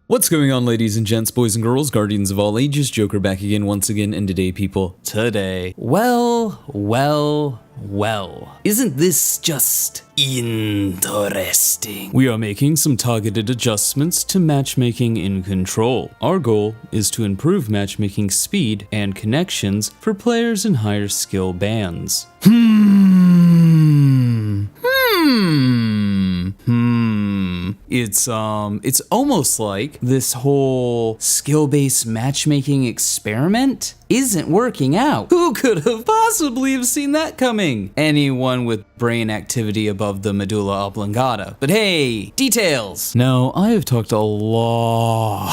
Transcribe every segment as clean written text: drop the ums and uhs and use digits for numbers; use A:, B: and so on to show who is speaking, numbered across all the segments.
A: What's going on, ladies and gents, boys and girls, guardians of all ages? Joker back again once again, and today, people, well, isn't this just interesting? We are making some targeted adjustments to matchmaking in Control. Our goal is to improve matchmaking speed and connections for players in higher skill bands. It's almost like this whole skill-based matchmaking experiment isn't working out. Who could have possibly have seen that coming? Anyone with brain activity above the medulla oblongata. But hey, details! Now, I have talked a lot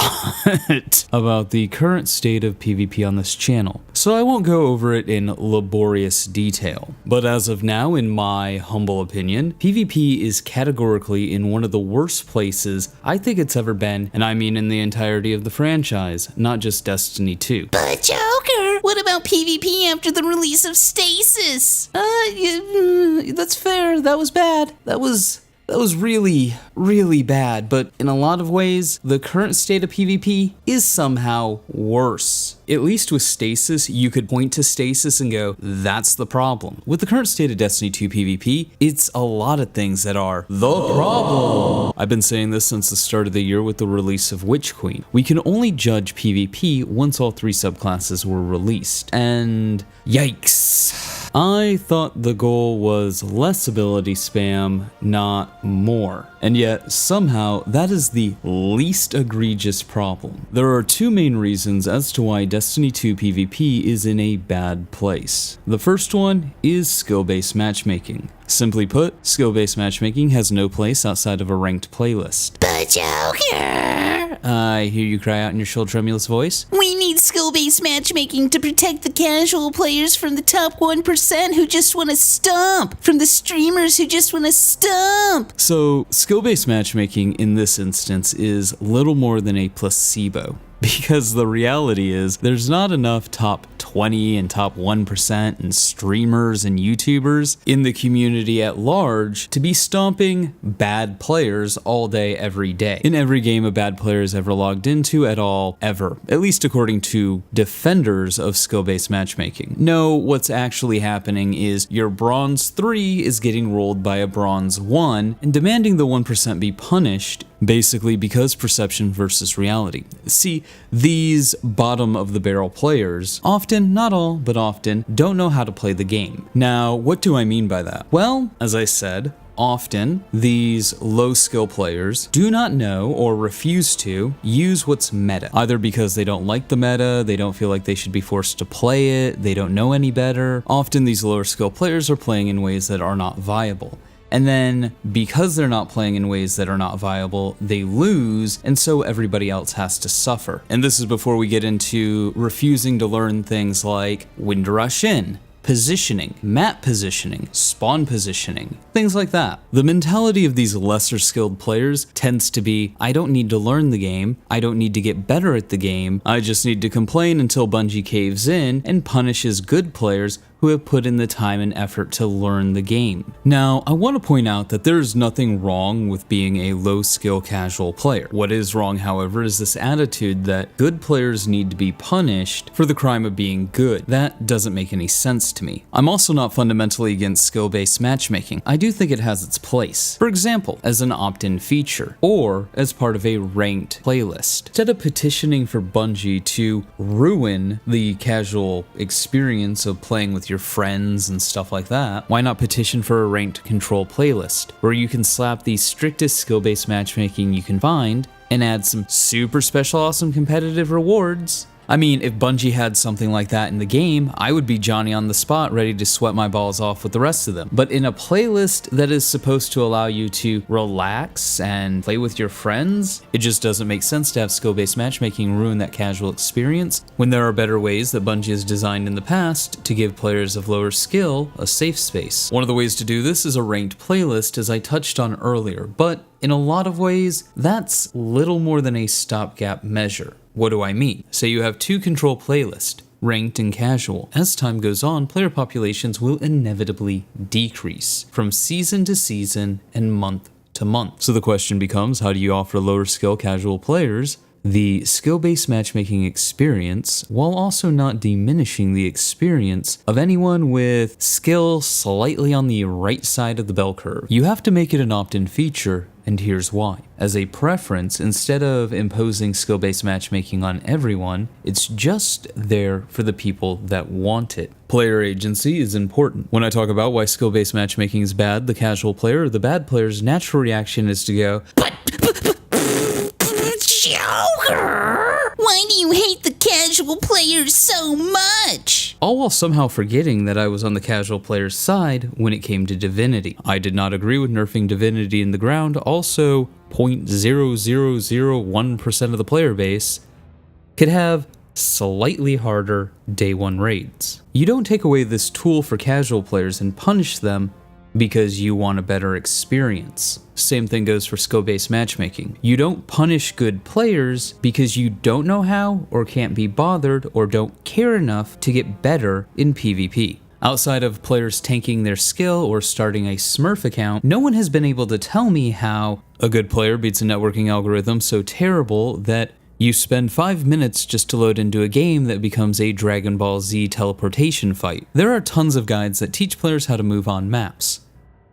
A: about the current state of PvP on this channel, so I won't go over it in laborious detail. But as of now, in my humble opinion, PvP is categorically in one of the worst places I think it's ever been, and I mean in the entirety of the franchise, not just Destiny 2.
B: But Joker, what about PvP after the release of Stasis?
A: That's fair. That was bad. That was really, really bad, but in a lot of ways, the current state of PvP is somehow worse. At least with Stasis, you could point to Stasis and go, that's the problem. With the current state of Destiny 2 PvP, it's a lot of things that are the problem. I've been saying this since the start of the year with the release of Witch Queen. We can only judge PvP once all 3 subclasses were released, and yikes. I thought the goal was less ability spam, not more. And yet, somehow, that is the least egregious problem. There are 2 main reasons as to why Destiny 2 PvP is in a bad place. The first one is skill-based matchmaking. Simply put, skill-based matchmaking has no place outside of a ranked playlist.
B: But Joker,
A: I hear you cry out in your shrill, tremulous voice.
B: we need skill-based matchmaking to protect the casual players from the top 1% who just want to stomp, from the streamers who just want to stomp.
A: So, skill-based matchmaking in this instance is little more than a placebo. Because the reality is, there's not enough top 20 and top 1% and streamers and YouTubers in the community at large to be stomping bad players all day, every day. In every game a bad player has ever logged into at all, ever. At least according to defenders of skill-based matchmaking. No, what's actually happening is your bronze 3 is getting rolled by a bronze 1 and demanding the 1% be punished, basically because perception versus reality. See, these bottom-of-the-barrel players, often, not all, but often, don't know how to play the game. Now, what do I mean by that? Well, as I said, often, these low-skill players do not know or refuse to use what's meta. Either because they don't like the meta, they don't feel like they should be forced to play it, they don't know any better. Often, these lower-skill players are playing in ways that are not viable. And then, because they're not playing in ways that are not viable, they lose, and so everybody else has to suffer. And this is before we get into refusing to learn things like when to rush in, positioning, map positioning, spawn positioning, things like that. The mentality of these lesser skilled players tends to be, I don't need to learn the game, I don't need to get better at the game, I just need to complain until Bungie caves in and punishes good players who have put in the time and effort to learn the game. Now, I want to point out that there is nothing wrong with being a low-skill casual player. What is wrong, however, is this attitude that good players need to be punished for the crime of being good. That doesn't make any sense to me. I'm also not fundamentally against skill-based matchmaking. I do think it has its place. For example, as an opt-in feature, or as part of a ranked playlist. Instead of petitioning for Bungie to ruin the casual experience of playing with your friends and stuff like that, why not petition for a ranked control playlist where you can slap the strictest skill-based matchmaking you can find and add some super special awesome competitive rewards? I mean, if Bungie had something like that in the game, I would be Johnny on the spot ready to sweat my balls off with the rest of them. But in a playlist that is supposed to allow you to relax and play with your friends, it just doesn't make sense to have skill-based matchmaking ruin that casual experience when there are better ways that Bungie has designed in the past to give players of lower skill a safe space. One of the ways to do this is a ranked playlist, as I touched on earlier, but in a lot of ways, that's little more than a stopgap measure. What do I mean? Say you have 2 control playlists, ranked and casual. As time goes on, player populations will inevitably decrease from season to season and month to to month. So the question becomes, how do you offer lower skill casual players the skill-based matchmaking experience while also not diminishing the experience of anyone with skill slightly on the right side of the bell curve? You have to make it an opt-in feature, and here's why. As a preference, instead of imposing skill-based matchmaking on everyone, it's just there for the people that want it. Player agency is important. When I talk about why skill-based matchmaking is bad, the casual player or the bad player's natural reaction is to go,
B: Joker! Why do you hate the casual players so much?
A: all while somehow forgetting that I was on the casual player's side when it came to Divinity. I did not agree with nerfing Divinity in the ground. Also, 0.0001% of the player base could have slightly harder day one raids. You don't take away this tool for casual players and punish them because you want a better experience. Same thing goes for skill-based matchmaking. You don't punish good players because you don't know how or can't be bothered or don't care enough to get better in PvP. Outside of players tanking their skill or starting a Smurf account, no one has been able to tell me how a good player beats a networking algorithm so terrible that you spend 5 minutes just to load into a game that becomes a Dragon Ball Z teleportation fight. There are tons of guides that teach players how to move on maps.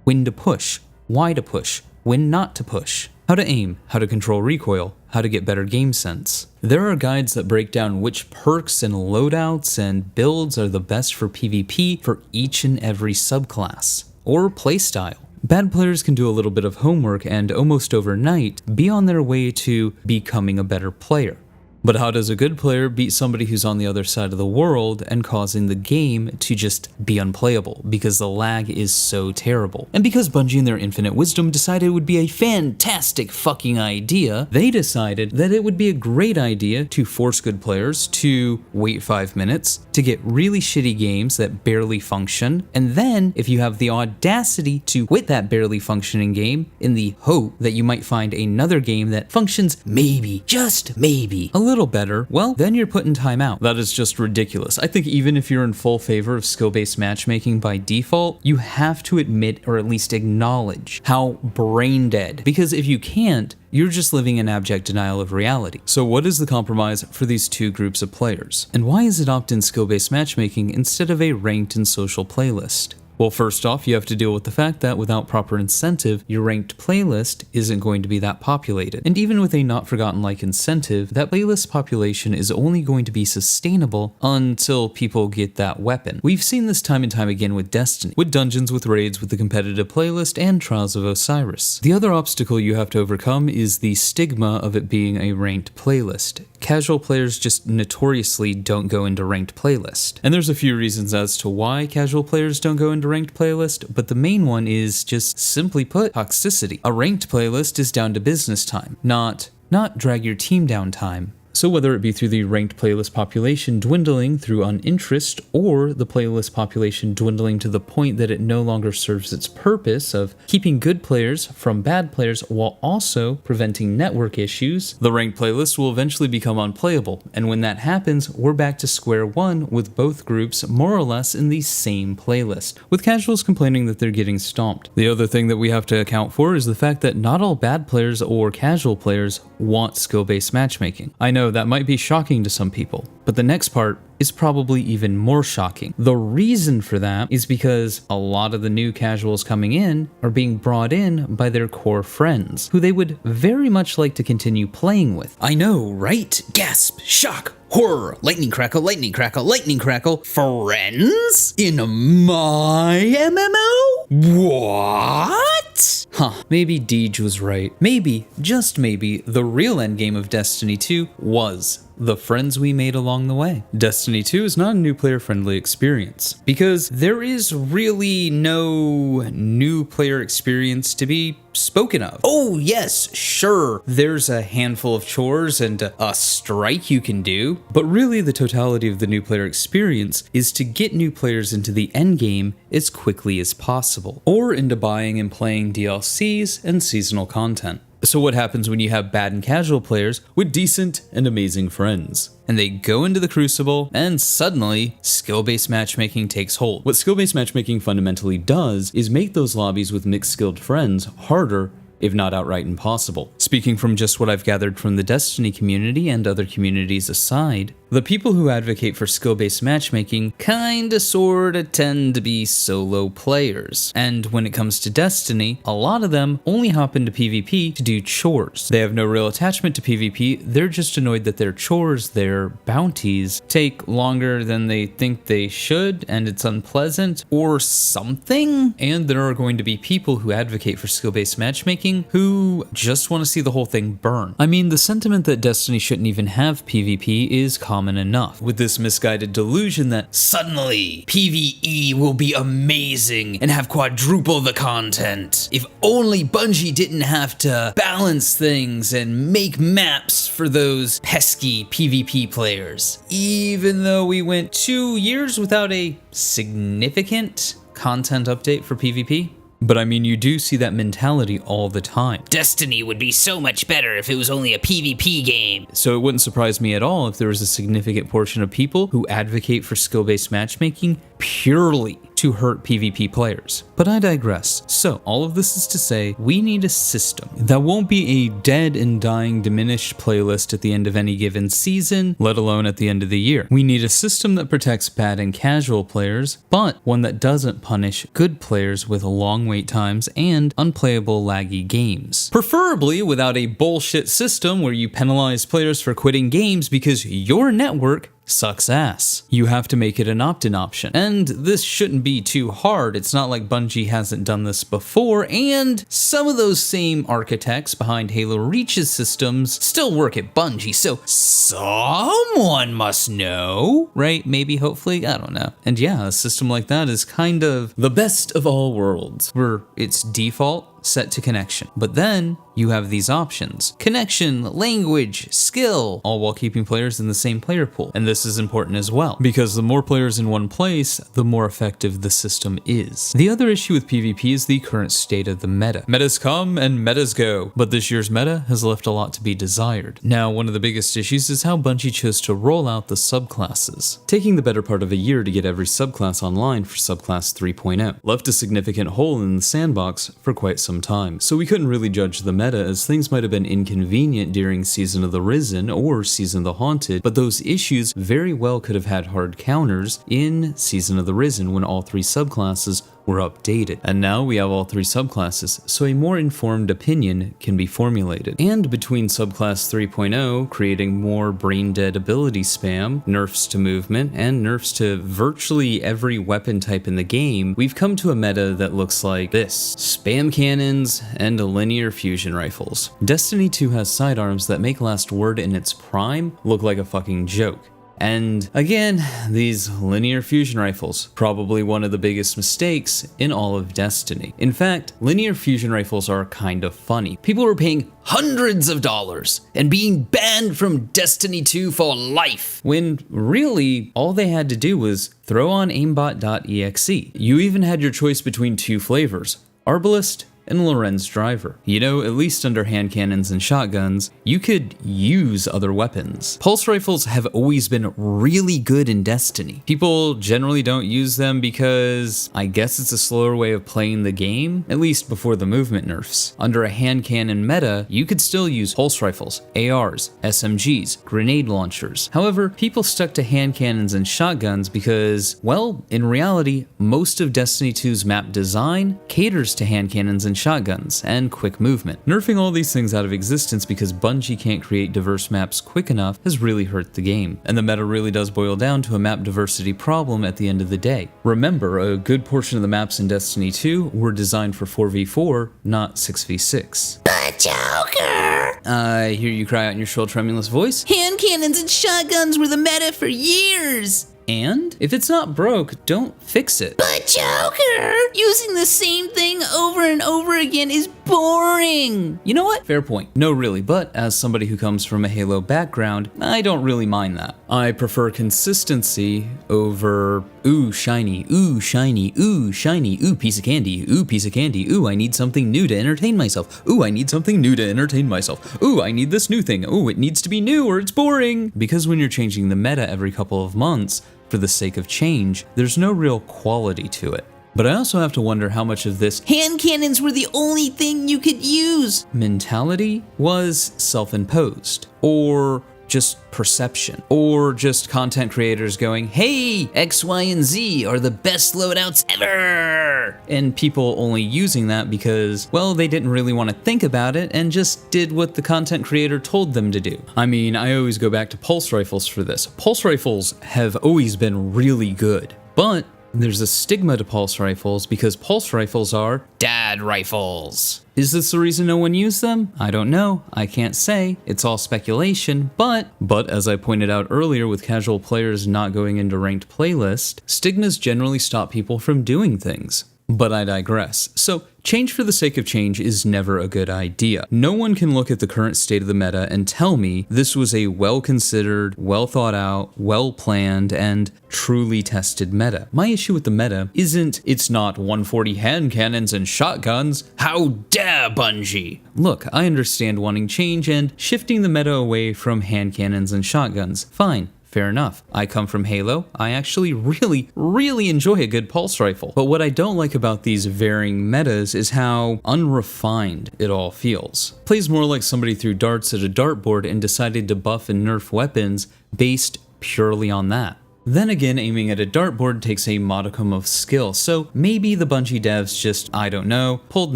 A: When to push, why to push, when not to push, how to aim, how to control recoil, how to get better game sense. There are guides that break down which perks and loadouts and builds are the best for PvP for each and every subclass or playstyle. Bad players can do a little bit of homework and almost overnight be on their way to becoming a better player. But how does a good player beat somebody who's on the other side of the world and causing the game to just be unplayable because the lag is so terrible? And because Bungie in their infinite wisdom decided it would be a fantastic fucking idea, they decided that it would be a great idea to force good players to wait 5 minutes to get really shitty games that barely function, and then if you have the audacity to quit that barely functioning game in the hope that you might find another game that functions maybe, just maybe, a little better, well, then you're put in timeout. That is just ridiculous. I think even if you're in full favor of skill-based matchmaking by default, you have to admit or at least acknowledge how brain dead, because if you can't, you're just living in abject denial of reality. So what is the compromise for these two groups of players? And why is it opt-in skill-based matchmaking instead of a ranked and social playlist? Well, first off, you have to deal with the fact that without proper incentive, your ranked playlist isn't going to be that populated. And even with a not-forgotten-like incentive, that playlist population is only going to be sustainable until people get that weapon. We've seen this time and time again with Destiny, with dungeons, with raids, with the competitive playlist, and Trials of Osiris. The other obstacle you have to overcome is the stigma of it being a ranked playlist. Casual players just notoriously don't go into ranked playlist. And there's a few reasons as to why casual players don't go into ranked playlist, but the main one is just simply put, toxicity. A ranked playlist is down to business time, not drag your team down time. So whether it be through the ranked playlist population dwindling through uninterest, or the playlist population dwindling to the point that it no longer serves its purpose of keeping good players from bad players while also preventing network issues, the ranked playlist will eventually become unplayable. And when that happens, we're back to square one with both groups more or less in the same playlist, with casuals complaining that they're getting stomped. The other thing that we have to account for is the fact that not all bad players or casual players want skill-based matchmaking. I know that might be shocking to some people, but the next part is probably even more shocking. The reason for that is because a lot of the new casuals coming in are being brought in by their core friends, who they would very much like to continue playing with. I know, right? Gasp, shock, horror, lightning crackle, lightning crackle, lightning crackle. Friends? In my MMO? What? Huh, maybe Deej was right. Maybe, just maybe, the real endgame of Destiny 2 was the friends we made along the way. Destiny 2 is not a new player-friendly experience, because there is really no new player experience to be spoken of. Oh yes, sure, there's a handful of chores and a strike you can do, but really the totality of the new player experience is to get new players into the endgame as quickly as possible, or into buying and playing DLCs and seasonal content. So what happens when you have bad and casual players with decent and amazing friends? And they go into the Crucible, and suddenly, skill-based matchmaking takes hold. What skill-based matchmaking fundamentally does is make those lobbies with mixed skilled friends harder if not outright impossible. Speaking from just what I've gathered from the Destiny community and other communities aside, the people who advocate for skill-based matchmaking kinda sorta tend to be solo players. And when it comes to Destiny, a lot of them only hop into PvP to do chores. They have no real attachment to PvP, they're just annoyed that their chores, their bounties, take longer than they think they should, and it's unpleasant, or something. And there are going to be people who advocate for skill-based matchmaking who just want to see the whole thing burn. I mean, the sentiment that Destiny shouldn't even have PvP is common enough, with this misguided delusion that suddenly PvE will be amazing and have quadruple the content. If only Bungie didn't have to balance things and make maps for those pesky PvP players. Even though we went 2 years without a significant content update for PvP. But I mean, you do see that mentality all the time.
B: Destiny would be so much better if it was only a PvP game.
A: So it wouldn't surprise me at all if there was a significant portion of people who advocate for skill-based matchmaking purely to hurt PvP players. But I digress. So all of this is to say, we need a system that won't be a dead and dying diminished playlist at the end of any given season, let alone at the end of the year. We need a system that protects bad and casual players, but one that doesn't punish good players with long wait times and unplayable laggy games. Preferably without a bullshit system where you penalize players for quitting games because your network sucks ass. You have to make it an opt-in option. And this shouldn't be too hard. It's not like Bungie hasn't done this before, and some of those same architects behind Halo Reach's systems still work at Bungie, so someone must know, right? Maybe, hopefully, I don't know. And yeah, a system like that is kind of the best of all worlds, where it's default set to connection. But then you have these options: connection, language, skill, all while keeping players in the same player pool. And this is important as well, because the more players in one place, the more effective the system is. The other issue with PvP is the current state of the meta. Metas come and metas go, but this year's meta has left a lot to be desired. Now, one of the biggest issues is how Bungie chose to roll out the subclasses, taking the better part of a year to get every subclass online for subclass 3.0, left a significant hole in the sandbox for quite some time. So we couldn't really judge the meta, as things might have been inconvenient during Season of the Risen or Season of the Haunted, but those issues very well could have had hard counters in Season of the Risen when all 3 subclasses were updated. And now we have all 3 subclasses, so a more informed opinion can be formulated. And between subclass 3.0 creating more brain-dead ability spam, nerfs to movement, and nerfs to virtually every weapon type in the game, we've come to a meta that looks like this: spam cannons and linear fusion rifles. Destiny 2 has sidearms that make Last Word in its prime look like a fucking joke. And again, these linear fusion rifles, probably one of the biggest mistakes in all of Destiny. In fact, linear fusion rifles are kind of funny. People were paying hundreds of dollars and being banned from Destiny 2 for life, when really all they had to do was throw on aimbot.exe. You even had your choice between 2 flavors: Arbalist and Lorenz Driver. You know, at least under hand cannons and shotguns, you could use other weapons. Pulse rifles have always been really good in Destiny. People generally don't use them because I guess it's a slower way of playing the game, at least before the movement nerfs. Under a hand cannon meta, you could still use pulse rifles, ARs, SMGs, grenade launchers. However, people stuck to hand cannons and shotguns because, well, in reality, most of Destiny 2's map design caters to hand cannons and shotguns and quick movement. Nerfing all these things out of existence because Bungie can't create diverse maps quick enough has really hurt the game, and the meta really does boil down to a map diversity problem at the end of the day. Remember, a good portion of the maps in Destiny 2 were designed for 4v4, not 6v6.
B: But Joker!
A: I hear you cry out in your shrill, tremulous voice.
B: Hand cannons and shotguns were the meta for years!
A: And if it's not broke, don't fix it.
B: But Joker! Using the same thing over and over again is boring!
A: You know what? Fair point. No, really, but as somebody who comes from a Halo background, I don't really mind that. I prefer consistency over ooh, shiny, ooh, shiny, ooh, shiny, ooh, piece of candy, ooh, piece of candy, ooh, I need something new to entertain myself, ooh, I need something new to entertain myself, ooh, I need this new thing, ooh, it needs to be new or it's boring. Because when you're changing the meta every couple of months, for the sake of change, there's no real quality to it. But I also have to wonder how much of this
B: Hand cannons were the only thing you could use.
A: mentality was self-imposed, or just perception, or just content creators going, hey, X, Y, and Z are the best loadouts ever, and people only using that because, well, they didn't really want to think about it and just did what the content creator told them to do. I mean, I always go back to pulse rifles for this. Pulse rifles have always been really good, but there's a stigma to pulse rifles because pulse rifles are dad rifles. Is this the reason no one used them? I don't know. I can't say. It's all speculation, but as I pointed out earlier with casual players not going into ranked playlist, stigmas generally stop people from doing things. But I digress. So, change for the sake of change is never a good idea. No one can look at the current state of the meta and tell me this was a well-considered, well-thought-out, well-planned, and truly tested meta. My issue with the meta isn't it's not 140 hand cannons and shotguns. How dare Bungie! Look, I understand wanting change and shifting the meta away from hand cannons and shotguns. Fine. Fair enough. I come from Halo. I actually really enjoy a good pulse rifle. But what I don't like about these varying metas is how unrefined it all feels. Plays more like somebody threw darts at a dartboard and decided to buff and nerf weapons based purely on that. Then again, aiming at a dartboard takes a modicum of skill, so maybe the Bungie devs just, I don't know, pulled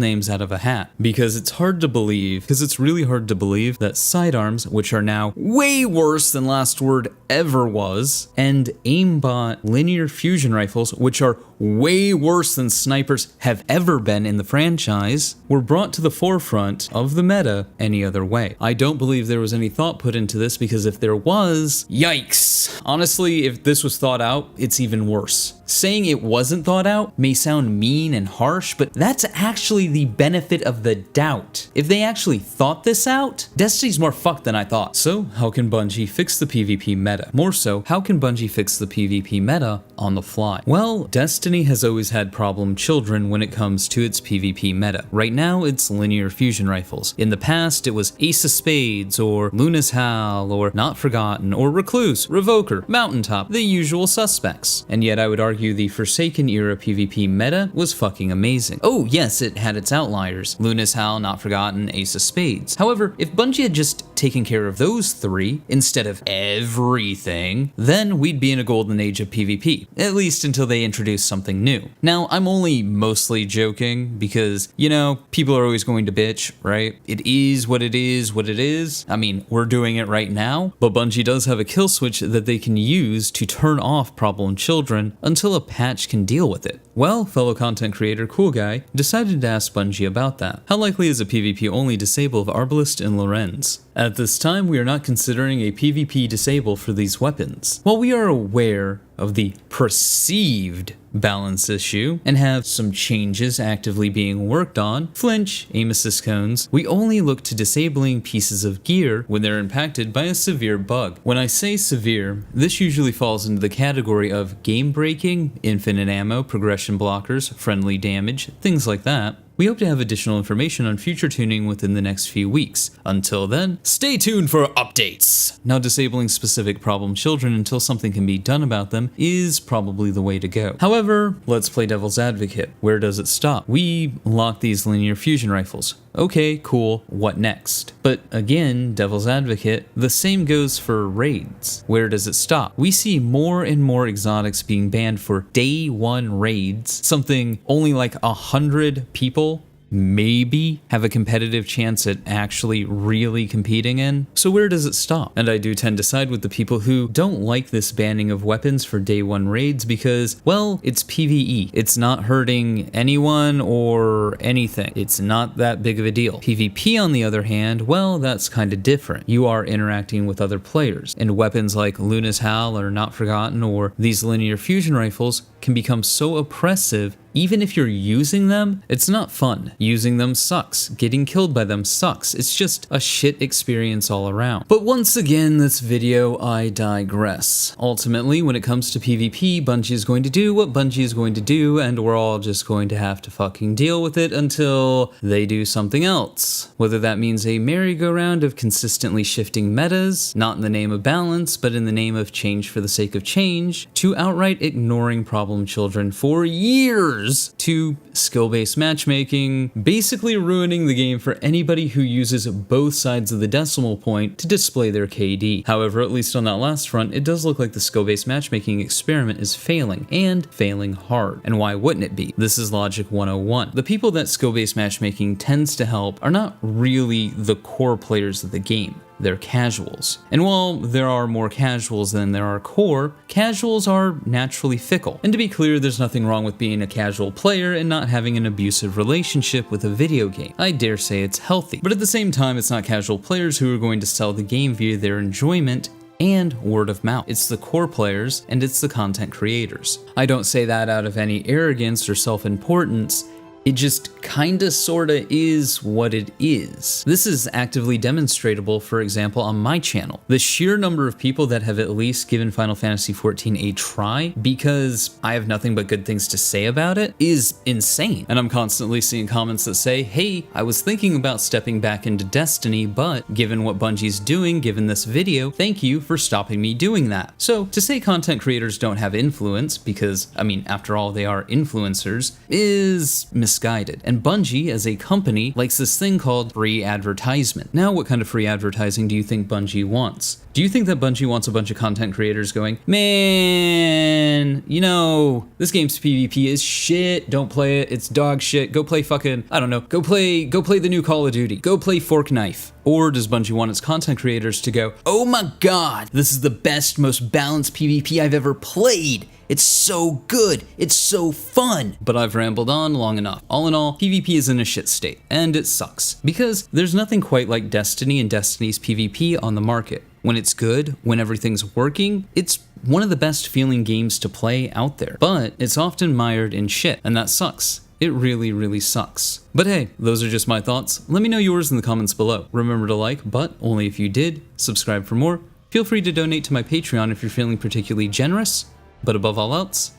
A: names out of a hat. Because it's really hard to believe that sidearms, which are now way worse than Last Word ever was, and aimbot linear fusion rifles, which are way worse than snipers have ever been in the franchise, were brought to the forefront of the meta any other way. I don't believe there was any thought put into this because if there was, yikes. Honestly, if this was thought out, it's even worse. Saying it wasn't thought out may sound mean and harsh, but that's actually the benefit of the doubt. If they actually thought this out, Destiny's more fucked than I thought. So, how can Bungie fix the PvP meta? More so, how can Bungie fix the PvP meta on the fly? Well, Destiny has always had problem children when it comes to its PvP meta. Right now, it's linear fusion rifles. In the past, it was Ace of Spades, or Luna's Howl, or Not Forgotten, or Recluse, Revoker, Mountaintop, the usual suspects. And yet I would argue the Forsaken era PvP meta was fucking amazing. Oh yes, it had its outliers. Luna's Howl, Not Forgotten, Ace of Spades. However, if Bungie had just taken care of those three instead of everything, then we'd be in a golden age of PvP. At least until they introduce something new. Now, I'm only mostly joking because, you know, people are always going to bitch, right? It is what it is what it is. I mean, we're doing it right now, but Bungie does have a kill switch that they can use to turn off problem children until a patch can deal with it. Well, fellow content creator Cool Guy decided to ask Bungie about that. How likely is a PvP only disable of Arbalist and Lorenz? At this time, we are not considering a PvP disable for these weapons. While we are aware of the perceived balance issue and have some changes actively being worked on, flinch, aim assist cones, we only look to disabling pieces of gear when they're impacted by a severe bug. When I say severe, this usually falls into the category of game breaking, infinite ammo, progression blockers, friendly damage, things like that. We hope to have additional information on future tuning within the next few weeks. Until then, stay tuned for updates! Now, disabling specific problem children until something can be done about them is probably the way to go. However, let's play devil's advocate. Where does it stop? We lock these linear fusion rifles. Okay, cool, what next? But again, devil's advocate, the same goes for raids. Where does it stop? We see more and more exotics being banned for day one raids, something only like 100 people maybe have a competitive chance at actually really competing in. So where does it stop? And I do tend to side with the people who don't like this banning of weapons for day one raids because, well, it's PvE. It's not hurting anyone or anything. It's not that big of a deal. PvP, on the other hand, well, that's kind of different. You are interacting with other players, and weapons like Luna's Howl or Not Forgotten or these linear fusion rifles can become so oppressive. Even if you're using them, it's not fun. Using them sucks. Getting killed by them sucks. It's just a shit experience all around. But once again, this video, I digress. Ultimately, when it comes to PvP, Bungie is going to do what Bungie is going to do, and we're all just going to have to fucking deal with it until they do something else. Whether that means a merry-go-round of consistently shifting metas, not in the name of balance, but in the name of change for the sake of change, to outright ignoring problem problem children for years to skill-based matchmaking, basically ruining the game for anybody who uses both sides of the decimal point to display their KD. However, at least on that last front, it does look like the skill-based matchmaking experiment is failing, and failing hard. And why wouldn't it be? This is Logic 101. The people that skill-based matchmaking tends to help are not really the core players of the game. They're casuals. And while there are more casuals than there are core, casuals are naturally fickle. And to be clear, there's nothing wrong with being a casual player and not having an abusive relationship with a video game. I dare say it's healthy. But at the same time, it's not casual players who are going to sell the game via their enjoyment and word of mouth. It's the core players and it's the content creators. I don't say that out of any arrogance or self-importance. It just kinda sorta is what it is. This is actively demonstratable, for example, on my channel. The sheer number of people that have at least given Final Fantasy XIV a try, because I have nothing but good things to say about it, is insane. And I'm constantly seeing comments that say, hey, I was thinking about stepping back into Destiny, but given what Bungie's doing, given this video, thank you for stopping me doing that. So to say content creators don't have influence, because, I mean, after all, they are influencers, is misguided. And Bungie, as a company, likes this thing called free advertisement. Now, what kind of free advertising do you think Bungie wants? Do you think that Bungie wants a bunch of content creators going, man, you know, this game's PvP is shit, don't play it, it's dog shit, go play fucking, I don't know, go play the new Call of Duty, go play Fork Knife? Or does Bungie want its content creators to go, oh my god, this is the best, most balanced PvP I've ever played. It's so good, it's so fun. But I've rambled on long enough. All in all, PvP is in a shit state, and it sucks. Because there's nothing quite like Destiny and Destiny's PvP on the market. When it's good, when everything's working, it's one of the best feeling games to play out there. But it's often mired in shit, and that sucks. It really, really sucks. But hey, those are just my thoughts. Let me know yours in the comments below. Remember to like, but only if you did. Subscribe for more. Feel free to donate to my Patreon if you're feeling particularly generous. But above all else,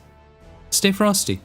A: stay frosty.